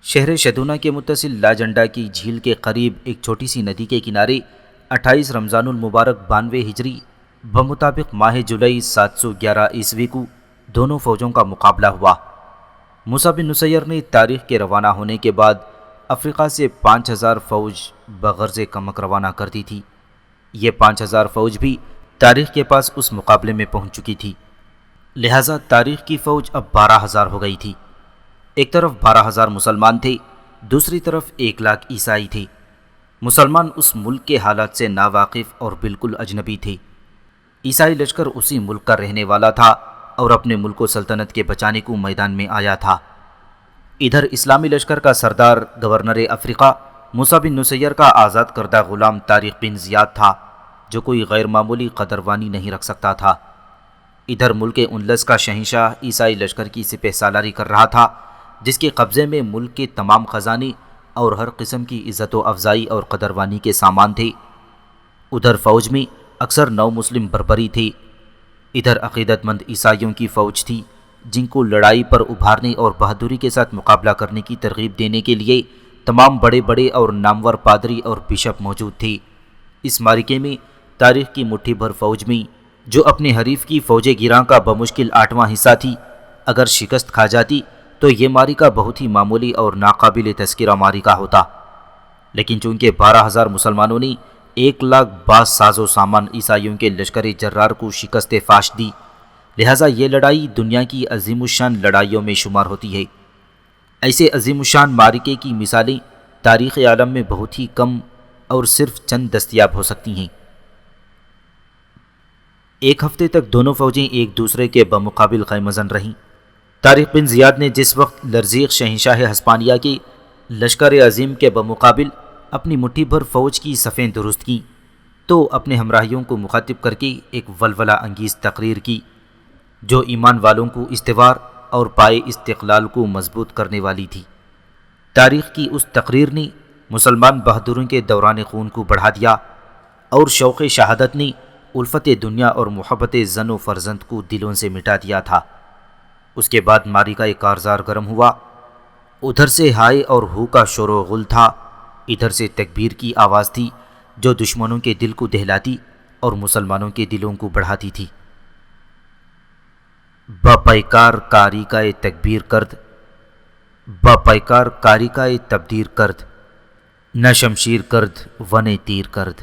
شہر شدونہ کے متصل لاجنڈا کی جھیل کے قریب ایک چھوٹی سی ندی کے کنارے 28 رمضان المبارک 92 ہجری بمطابق ماہ جولائی 711 عیسوی کو دونوں فوجوں کا مقابلہ ہوا۔ موسیٰ بن نصیر نے تاریخ کے روانہ ہونے کے بعد افریقہ سے 5,000 فوج بغرض کمک روانہ کر دی تھی۔ یہ 5,000 فوج بھی تاریخ کے پاس اس مقابلے میں پہنچ چکی تھی، لہٰذا تاریخ کی فوج اب 12,000 ہو گئی تھی۔ ایک طرف 12,000 مسلمان تھے، دوسری طرف 1,00,000 عیسائی تھے۔ مسلمان اس ملک کے حالات سے ناواقف اور بالکل اجنبی تھے۔ عیسائی لشکر اسی ملک کا رہنے والا تھا اور اپنے ملک و سلطنت کے بچانے کو میدان میں آیا تھا۔ ادھر اسلامی لشکر کا سردار گورنر افریقہ موسیٰ بن نصیر کا آزاد کردہ غلام طارق بن زیاد تھا، جو کوئی غیر معمولی قدروانی نہیں رکھ سکتا تھا۔ ادھر ملک اندلس کا شہنشاہ عیسائی لشکر کی سپہ سالاری کر رہا تھا، جس کے قبضے میں ملک کے تمام خزانے اور ہر قسم کی عزت و افزائی اور قدروانی کے سامان تھے۔ ادھر فوج میں اکثر نو مسلم بربری تھے۔ ادھر عقیدت مند عیسائیوں کی فوج تھی، جن کو لڑائی پر ابھارنے اور بہادری کے ساتھ مقابلہ کرنے کی ترغیب دینے کے لیے تمام بڑے بڑے اور نامور پادری اور بشپ موجود تھے۔ اس معرکے میں تاریخ کی مٹھی بھر فوج میں جو اپنے حریف کی فوج گراں کا بمشکل 8واں حصہ تھی، اگر شکست کھا جاتی تو یہ معرکہ بہت ہی معمولی اور ناقابل تذکرہ معرکہ ہوتا، لیکن چونکہ 12,000 مسلمانوں نے 1,00,000 باز ساز و سامان عیسائیوں کے لشکر جرار کو شکست فاش دی، لہٰذا یہ لڑائی دنیا کی عظیم الشان لڑائیوں میں شمار ہوتی ہے۔ ایسے عظیم الشان معرکے کی مثالیں تاریخ عالم میں بہت ہی کم اور صرف چند دستیاب ہو سکتی ہیں۔ ایک ہفتے تک دونوں فوجیں ایک دوسرے کے بمقابل خیمہ زن رہیں۔ طارق بن زیاد نے جس وقت لرزیق شہنشاہ ہسپانیہ کے لشکر عظیم کے بمقابل اپنی مٹھی بھر فوج کی صفیں درست کیں، تو اپنے ہمراہیوں کو مخاطب کر کے ایک ولولہ انگیز تقریر کی، جو ایمان والوں کو استوار اور پائے استقلال کو مضبوط کرنے والی تھی۔ تاریخ کی اس تقریر نے مسلمان بہادروں کے دوران خون کو بڑھا دیا اور شوق شہادت نے الفت دنیا اور محبت زن و فرزند کو دلوں سے مٹا دیا تھا۔ اس کے بعد معرکہ کارزار گرم ہوا۔ ادھر سے ہائے اور ہو کا شور و غل تھا، ادھر سے تکبیر کی آواز تھی جو دشمنوں کے دل کو دہلاتی اور مسلمانوں کے دلوں کو بڑھاتی تھی۔ با پیکار کاری کا تکبیر کرد، با پیکار کاری کا تبدیر کرد، نہ شمشیر کرد ون تیر کرد۔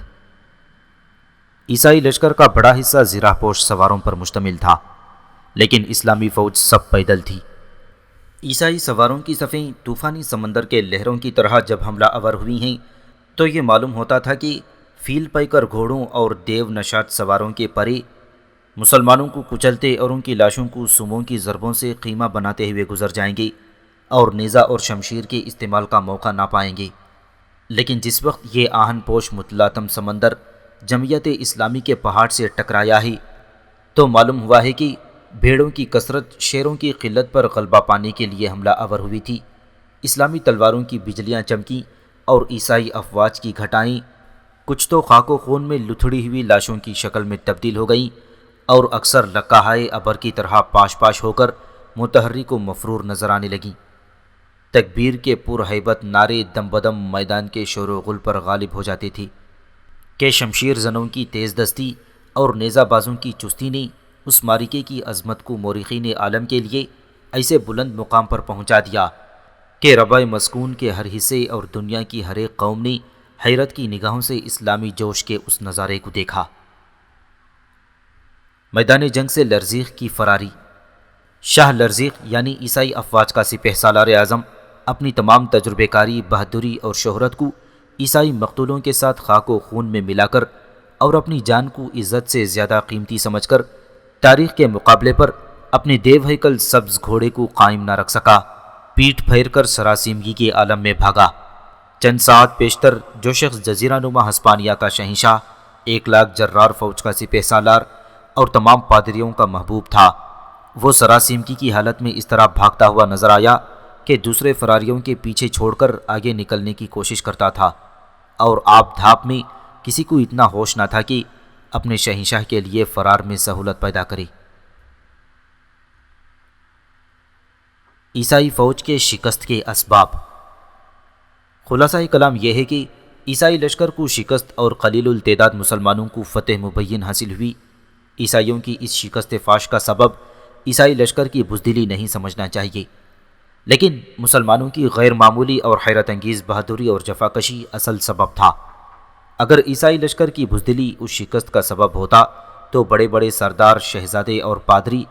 عیسائی لشکر کا بڑا حصہ زرہ پوش سواروں پر مشتمل تھا، لیکن اسلامی فوج سب پیدل تھی۔ عیسائی سواروں کی صفیں طوفانی سمندر کے لہروں کی طرح جب حملہ آور ہوئی ہیں تو یہ معلوم ہوتا تھا کہ فیل پیکر گھوڑوں اور دیو نشاد سواروں کے پرے مسلمانوں کو کچلتے اور ان کی لاشوں کو سموں کی ضربوں سے قیمہ بناتے ہوئے گزر جائیں گے اور نیزہ اور شمشیر کے استعمال کا موقع نہ پائیں گے۔ لیکن جس وقت یہ آہن پوش متلاطم سمندر جمعیت اسلامی کے پہاڑ سے ٹکرایا ہے تو معلوم ہوا ہے کہ بھیڑوں کی کثرت شیروں کی قلت پر غلبہ پانے کے لیے حملہ آور ہوئی تھی۔ اسلامی تلواروں کی بجلیاں چمکیں اور عیسائی افواج کی گھٹائیں کچھ تو خاک و خون میں لتھڑی ہوئی لاشوں کی شکل میں تبدیل ہو گئیں اور اکثر لقاہائے ابر کی طرح پاش پاش ہو کر متحرک و مفرور نظر آنے لگیں۔ تکبیر کے پرہیبت نعرے دم بدم میدان کے شور و غل پر غالب ہو جاتے تھے کہ شمشیر زنوں کی تیز دستی اور نیزہ بازوں کی چستی نے اس معرکے کی عظمت کو مورخین عالم کے لیے ایسے بلند مقام پر پہنچا دیا کہ ربع مسکون کے ہر حصے اور دنیا کی ہر ایک قوم نے حیرت کی نگاہوں سے اسلامی جوش کے اس نظارے کو دیکھا۔ میدان جنگ سے لرزیق کی فراری۔ شاہ لرزیق یعنی عیسائی افواج کا سپہ سالار اعظم اپنی تمام تجربے کاری، بہادری اور شہرت کو عیسائی مقتولوں کے ساتھ خاک و خون میں ملا کر اور اپنی جان کو عزت سے زیادہ قیمتی سمجھ کر تاریخ کے مقابلے پر اپنے دیو ہیکل سبز گھوڑے کو قائم نہ رکھ سکا، پیٹھ پھیر کر سراسیمگی کے عالم میں بھاگا۔ چند ساعت پیشتر جو شخص جزیرہ نما ہسپانیہ کا شہنشاہ، 1,00,000 جرار فوج کا سپہ سالار اور تمام پادریوں کا محبوب تھا، وہ سراسیمگی کی حالت میں اس طرح بھاگتا ہوا نظر آیا کہ دوسرے فراریوں کے پیچھے چھوڑ کر آگے نکلنے کی کوشش کرتا تھا، اور آپ دھاپ میں کسی کو اتنا ہوش نہ تھا کہ اپنے شہنشاہ کے لیے فرار میں سہولت پیدا کرے۔ عیسائی فوج کے شکست کے اسباب۔ خلاصہ کلام یہ ہے کہ عیسائی لشکر کو شکست اور قلیل التعداد مسلمانوں کو فتح مبین حاصل ہوئی۔ عیسائیوں کی اس شکست فاش کا سبب عیسائی لشکر کی بزدلی نہیں سمجھنا چاہیے، لیکن مسلمانوں کی غیر معمولی اور حیرت انگیز بہادری اور جفاکشی اصل سبب تھا۔ اگر عیسائی لشکر کی بزدلی اس شکست کا سبب ہوتا تو بڑے بڑے سردار، شہزادے اور پادری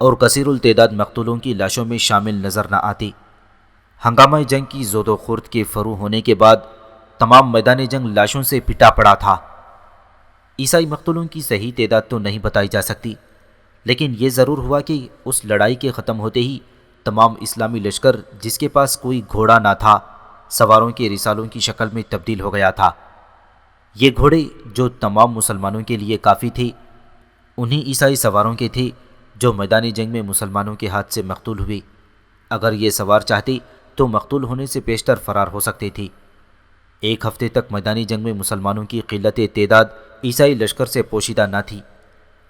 اور کثیر التعداد مقتولوں کی لاشوں میں شامل نظر نہ آتے۔ ہنگامہ جنگ کی زود و خورد کے فرو ہونے کے بعد تمام میدان جنگ لاشوں سے پٹا پڑا تھا۔ عیسائی مقتولوں کی صحیح تعداد تو نہیں بتائی جا سکتی، لیکن یہ ضرور ہوا کہ اس لڑائی کے ختم ہوتے ہی تمام اسلامی لشکر جس کے پاس کوئی گھوڑا نہ تھا، سواروں کے رسالوں کی شکل میں تبدیل ہو گیا تھا۔ یہ گھوڑے جو تمام مسلمانوں کے لیے کافی تھے، انہی عیسائی سواروں کے تھے جو میدانی جنگ میں مسلمانوں کے ہاتھ سے مقتول ہوئے۔ اگر یہ سوار چاہتے تو مقتول ہونے سے پیشتر فرار ہو سکتے تھے۔ 1 ہفتے تک میدانی جنگ میں مسلمانوں کی قلت تعداد عیسائی لشکر سے پوشیدہ نہ تھی۔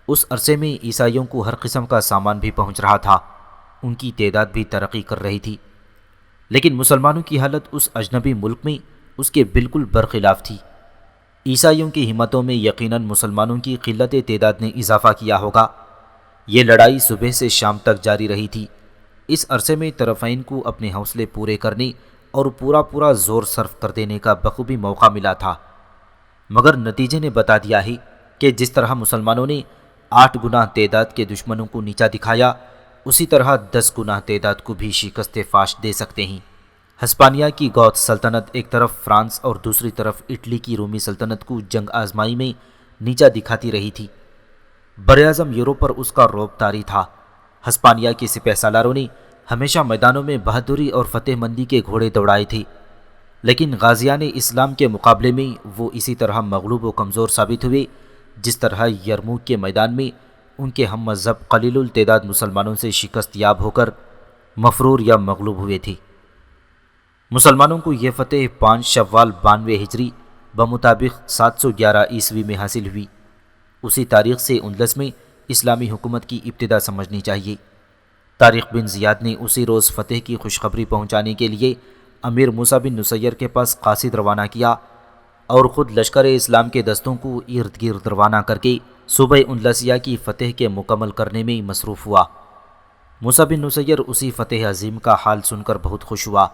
اس عرصے میں عیسائیوں کو ہر قسم کا سامان بھی پہنچ رہا تھا، ان کی تعداد بھی ترقی کر رہی تھی، لیکن مسلمانوں کی حالت اس اجنبی ملک میں اس کے بالکل برخلاف تھی۔ عیسائیوں کی ہمتوں میں یقیناً مسلمانوں کی قلت تعداد نے اضافہ کیا ہوگا۔ یہ لڑائی صبح سے شام تک جاری رہی تھی۔ اس عرصے میں طرفین کو اپنے حوصلے پورے کرنے اور پورا زور صرف کر دینے کا بخوبی موقع ملا تھا، مگر نتیجے نے بتا دیا ہے کہ جس طرح مسلمانوں نے 8 گنا تعداد کے دشمنوں کو نیچا دکھایا، اسی طرح 10 گنا تعداد کو بھی شکست فاش دے سکتے ہیں۔ ہسپانیہ کی گوتھ سلطنت ایک طرف فرانس اور دوسری طرف اٹلی کی رومی سلطنت کو جنگ آزمائی میں نیچا دکھاتی رہی تھی۔ براعظم یورپ پر اس کا رعب طاری تھا۔ ہسپانیہ کے سپہ سالاروں نے ہمیشہ میدانوں میں بہادری اور فتح مندی کے گھوڑے دوڑائے تھے، لیکن غازیان اسلام کے مقابلے میں وہ اسی طرح مغلوب و کمزور ثابت ہوئے جس طرح یرموک کے میدان میں ان کے ہم مذہب قلیل التعداد مسلمانوں سے شکست یاب ہو کر مفرور یا مغلوب ہوئے تھے۔ مسلمانوں کو یہ فتح 5 شوال 92 ہجری بمطابق 711 عیسوی میں حاصل ہوئی۔ اسی تاریخ سے اندلس میں اسلامی حکومت کی ابتدا سمجھنی چاہیے۔ طارق بن زیاد نے اسی روز فتح کی خوشخبری پہنچانے کے لیے امیر موسیٰ بن نصیر کے پاس قاصد روانہ کیا اور خود لشکر اسلام کے دستوں کو ارد گرد روانہ کر کے صوبہ اندلسیہ کی فتح کے مکمل کرنے میں مصروف ہوا۔ موسیٰ بن نصیر اسی فتح عظیم کا حال سن کر بہت خوش ہوا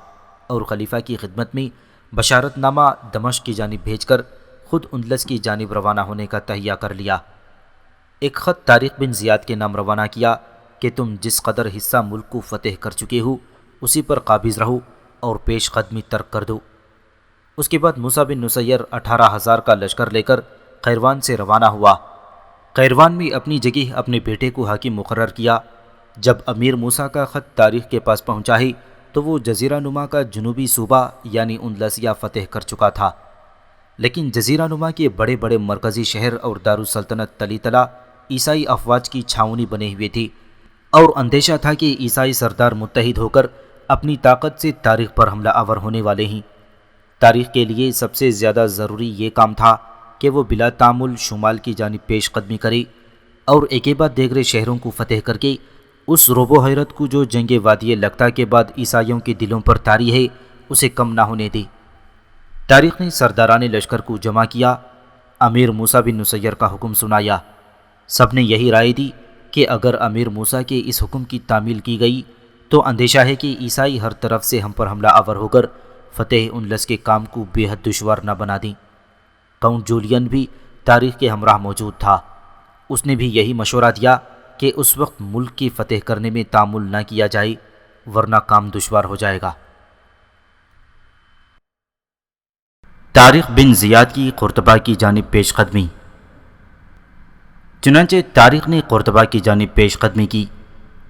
اور خلیفہ کی خدمت میں بشارت نامہ دمشق کی جانب بھیج کر خود اندلس کی جانب روانہ ہونے کا تہیہ کر لیا۔ ایک خط طارق بن زیاد کے نام روانہ کیا کہ تم جس قدر حصہ ملک کو فتح کر چکے ہو اسی پر قابض رہو اور پیش قدمی ترک کر دو۔ اس کے بعد موسیٰ بن نصیر 18,000 کا لشکر لے کر قیروان سے روانہ ہوا۔ قیروان میں اپنی جگہ اپنے بیٹے کو حاکم مقرر کیا۔ جب امیر موسیٰ کا خط طارق کے پاس پہنچا ہے تو وہ جزیرہ نما کا جنوبی صوبہ یعنی اندلسیہ فتح کر چکا تھا، لیکن جزیرہ نما کے بڑے بڑے مرکزی شہر اور دارالسلطنت تلی تلا عیسائی افواج کی چھاؤنی بنے ہوئے تھی، اور اندیشہ تھا کہ عیسائی سردار متحد ہو کر اپنی طاقت سے تاریخ پر حملہ آور ہونے والے ہیں۔ تاریخ کے لیے سب سے زیادہ ضروری یہ کام تھا کہ وہ بلا تعامل شمال کی جانب پیش قدمی کرے اور ایک بعد دیگرے شہروں کو فتح کر کے اس رعب و حیرت کو جو جنگ وادی لقطہ کے بعد عیسائیوں کے دلوں پر طاری ہے اسے کم نہ ہونے دے۔ تاریخ نے سرداران لشکر کو جمع کیا، امیر موسیٰ بن نصیر کا حکم سنایا۔ سب نے یہی رائے دی کہ اگر امیر موسیٰ کے اس حکم کی تعمیل کی گئی تو اندیشہ ہے کہ عیسائی ہر طرف سے ہم پر حملہ آور ہو کر فتح اندلس کے کام کو بے حد دشوار نہ بنا دیں۔ کاؤنٹ جولین بھی تاریخ کے ہمراہ موجود تھا۔ اس نے بھی یہی مشورہ دیا کہ اس وقت ملک کی فتح کرنے میں تعامل نہ کیا جائے ورنہ کام دشوار ہو جائے گا۔ طارق بن زیاد کی قرطبہ کی جانب پیش قدمی۔ چنانچہ طارق نے قرطبہ کی جانب پیش قدمی کی۔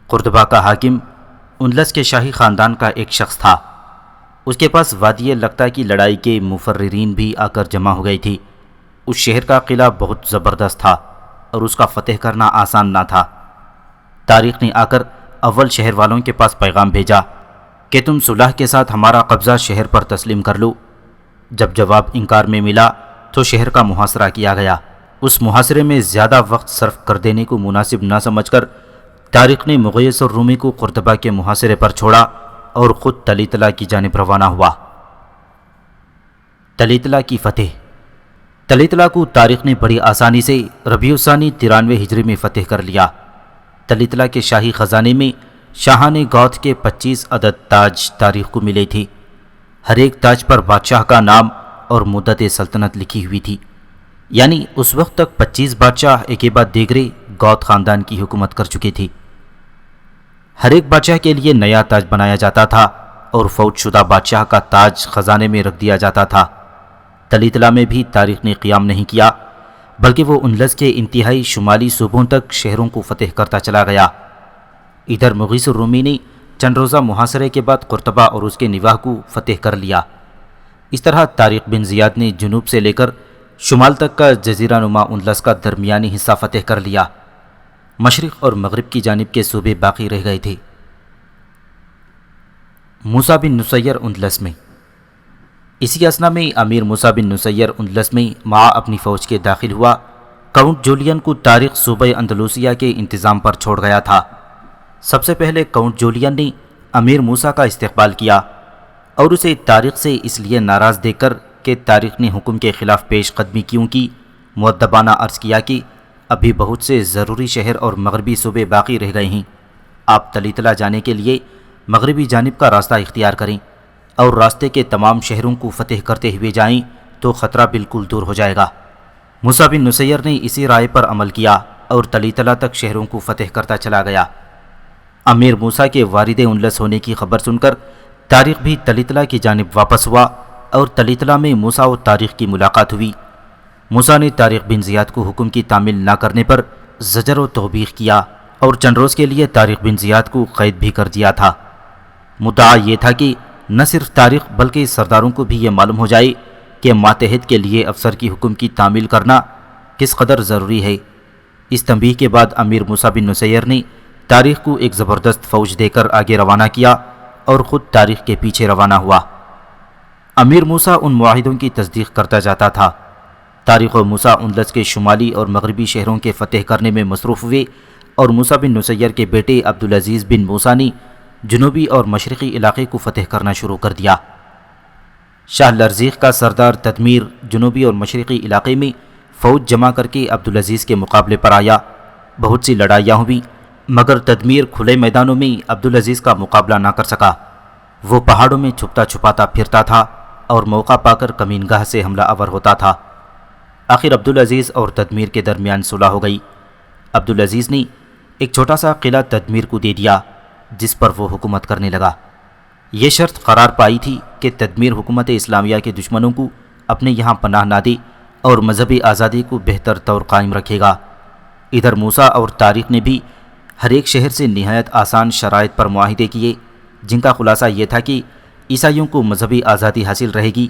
قرطبہ کا حاکم اندلس کے شاہی خاندان کا ایک شخص تھا۔ اس کے پاس وادی لقطہ کی لڑائی کے مفررین بھی آ کر جمع ہو گئی تھی۔ اس شہر کا قلعہ بہت زبردست تھا اور اس کا فتح کرنا آسان نہ تھا۔ طارق نے آ کر اول شہر والوں کے پاس پیغام بھیجا کہ تم صلح کے ساتھ ہمارا قبضہ شہر پر تسلیم کر لو۔ جب جواب انکار میں ملا تو شہر کا محاصرہ کیا گیا۔ اس محاصرے میں زیادہ وقت صرف کر دینے کو مناسب نہ سمجھ کر طارق نے مغیث الرومی کو قرطبہ کے محاصرے پر چھوڑا اور خود طلیطلہ کی جانب روانہ ہوا۔ طلیطلہ کی فتح۔ طلیطلہ کو طارق نے بڑی آسانی سے ربیع الثانی 93 ہجری میں فتح کر لیا۔ طلیطلہ کے شاہی خزانے میں شاہان گوتھ کے 25 عدد تاج طارق کو ملے تھے۔ ہر ایک تاج پر بادشاہ کا نام اور مدت سلطنت لکھی ہوئی تھی، یعنی اس وقت تک 25 بادشاہ ایک بعد دیگرے گوتھ خاندان کی حکومت کر چکے تھے۔ ہر ایک بادشاہ کے لیے نیا تاج بنایا جاتا تھا اور فوت شدہ بادشاہ کا تاج خزانے میں رکھ دیا جاتا تھا۔ طلیطلہ میں بھی طارق نے قیام نہیں کیا، بلکہ وہ اندلس کے انتہائی شمالی صوبوں تک شہروں کو فتح کرتا چلا گیا۔ ادھر مغیث الرومی نے چند روزہ محاصرے کے بعد قرطبہ اور اس کے نواح کو فتح کر لیا۔ اس طرح طارق بن زیاد نے جنوب سے لے کر شمال تک کا جزیرہ نما اندلس کا درمیانی حصہ فتح کر لیا۔ مشرق اور مغرب کی جانب کے صوبے باقی رہ گئے تھے۔ موسیٰ بن نصیر اندلس میں۔ اسی اثنا میں امیر موسیٰ بن نصیر اندلس میں مع اپنی فوج کے داخل ہوا۔ کاؤنٹ جولین کو طارق صوبہ اندلوسیہ کے انتظام پر چھوڑ گیا تھا۔ سب سے پہلے کاؤنٹ جولین نے امیر موسیٰ کا استقبال کیا اور اسے طارق سے اس لیے ناراض دیکھ کر کہ طارق نے حکم کے خلاف پیش قدمی کیوں کی، مؤدبانہ عرض کیا کہ ابھی بہت سے ضروری شہر اور مغربی صوبے باقی رہ گئے ہیں۔ آپ طلیطلہ جانے کے لیے مغربی جانب کا راستہ اختیار کریں اور راستے کے تمام شہروں کو فتح کرتے ہوئے جائیں تو خطرہ بالکل دور ہو جائے گا۔ موسیٰ بن نصیر نے اسی رائے پر عمل کیا اور طلیطلہ تک شہروں کو فتح کرتا چلا گیا۔ امیر موسیٰ کے والد اندلس ہونے کی خبر سن کر طارق بھی طلیطلہ کی جانب واپس ہوا اور طلیطلہ میں موسیٰ و طارق کی ملاقات ہوئی۔ موسیٰ نے طارق بن زیاد کو حکم کی تعمیل نہ کرنے پر زجر و توبیخ کیا اور چند روز کے لیے طارق بن زیاد کو قید بھی کر دیا تھا۔ مدعا یہ تھا کہ نہ صرف طارق بلکہ سرداروں کو بھی یہ معلوم ہو جائے کہ ماتحت کے لیے افسر کی حکم کی تعمیل کرنا کس قدر ضروری ہے۔ اس تنبیہ کے بعد امیر موسیٰ بن نصیر نے طارق کو ایک زبردست فوج دے کر آگے روانہ کیا اور خود طارق کے پیچھے روانہ ہوا۔ امیر موسیٰ ان معاہدوں کی تصدیق کرتا جاتا تھا۔ طارق و موسیٰ اندلس کے شمالی اور مغربی شہروں کے فتح کرنے میں مصروف ہوئے اور موسیٰ بن نصیر کے بیٹے عبدالعزیز بن موسیٰ نے جنوبی اور مشرقی علاقے کو فتح کرنا شروع کر دیا۔ شاہ لرزیق کا سردار تدمیر جنوبی اور مشرقی علاقے میں فوج جمع کر کے عبدالعزیز کے مقابلے پر آیا۔ بہت سی لڑائیاں ہوئیں مگر تدمیر کھلے میدانوں میں عبدالعزیز کا مقابلہ نہ کر سکا۔ وہ پہاڑوں میں چھپتا چھپاتا پھرتا تھا اور موقع پا کر کمین گاہ سے حملہ آور ہوتا تھا۔ آخر عبدالعزیز اور تدمیر کے درمیان صلح ہو گئی۔ عبدالعزیز نے ایک چھوٹا سا قلعہ تدمیر کو دے دیا جس پر وہ حکومت کرنے لگا۔ یہ شرط قرار پائی تھی کہ تدمیر حکومت اسلامیہ کے دشمنوں کو اپنے یہاں پناہ نہ دے اور مذہبی آزادی کو بہتر طور قائم رکھے گا۔ ادھر موسیٰ اور طارق نے بھی ہر ایک شہر سے نہایت آسان شرائط پر معاہدے کیے جن کا خلاصہ یہ تھا کہ عیسائیوں کو مذہبی آزادی حاصل رہے گی،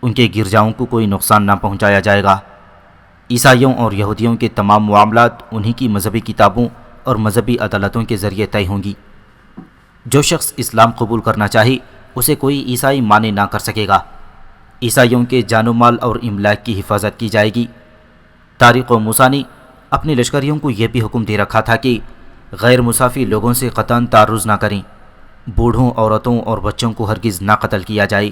ان کے گرجاؤں کو کوئی نقصان نہ پہنچایا جائے گا۔ عیسائیوں اور یہودیوں کے تمام معاملات انہی کی مذہبی کتابوں اور مذہبی عدالتوں کے ذریعے طے ہوں گی۔ جو شخص اسلام قبول کرنا چاہے اسے کوئی عیسائی مانع نہ کر سکے گا۔ عیسائیوں کے جان و مال اور املاک کی حفاظت کی جائے گی۔ طارق و موسیٰ نے اپنے لشکریوں کو یہ بھی حکم دے رکھا تھا کہ غیر مسافی لوگوں سے قطعاً تعرض نہ کریں۔ بوڑھوں، عورتوں اور بچوں کو ہرگز نہ قتل کیا جائے۔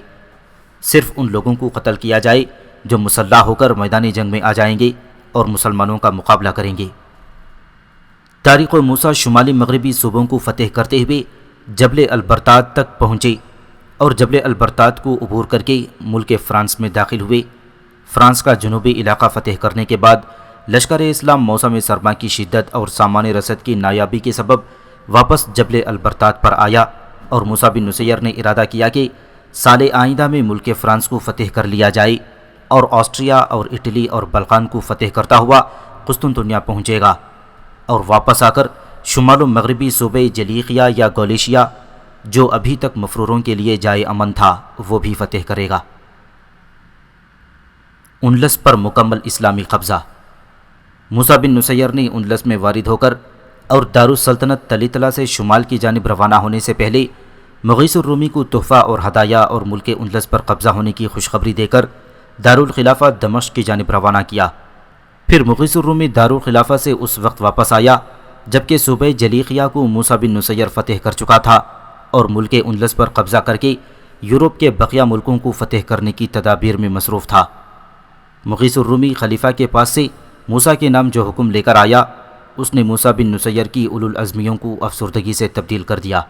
صرف ان لوگوں کو قتل کیا جائے جو مسلح ہو کر میدان جنگ میں آ جائیں گے اور مسلمانوں کا مقابلہ کریں گے۔ طارق و موسیٰ شمالی مغربی صوبوں کو فتح کرتے ہوئے جبل البرتاد تک پہنچے اور جبل البرتات کو عبور کر کے ملک فرانس میں داخل ہوئے۔ فرانس کا جنوبی علاقہ فتح کرنے کے بعد لشکر اسلام موسم سرما کی شدت اور سامان رسد کی نایابی کے سبب واپس جبل البرتات پر آیا، اور موسیٰ بن نصیر نے ارادہ کیا کہ سال آئندہ میں ملک فرانس کو فتح کر لیا جائے اور آسٹریا اور اٹلی اور بلقان کو فتح کرتا ہوا قسطنطنیہ پہنچے گا، اور واپس آ کر شمال و مغربی صوبے جلیقیہ یا گولیشیا جو ابھی تک مفروروں کے لیے جائے امن تھا وہ بھی فتح کرے گا۔ اندلس پر مکمل اسلامی قبضہ۔ موسیٰ بن نصیر نے اندلس میں وارد ہو کر اور دارالسلطنت طلیطلہ سے شمال کی جانب روانہ ہونے سے پہلے مغیث الرومی کو تحفہ اور ہدایہ اور ملک اندلس پر قبضہ ہونے کی خوشخبری دے کر دارالخلافہ دمشق کی جانب روانہ کیا۔ پھر مغیث الرومی دارالخلافہ سے اس وقت واپس آیا جبکہ صوبہ جلیقیہ کو موسیٰ بن نصیر فتح کر چکا تھا اور ملک اندلس پر قبضہ کر کے یورپ کے بقیہ ملکوں کو فتح کرنے کی تدابیر میں مصروف تھا۔ مغیث الرومی خلیفہ کے پاس سے موسیٰ کے نام جو حکم لے کر آیا، اس نے موسیٰ بن نصیر کی اولو العزمیوں کو افسردگی سے تبدیل کر دیا۔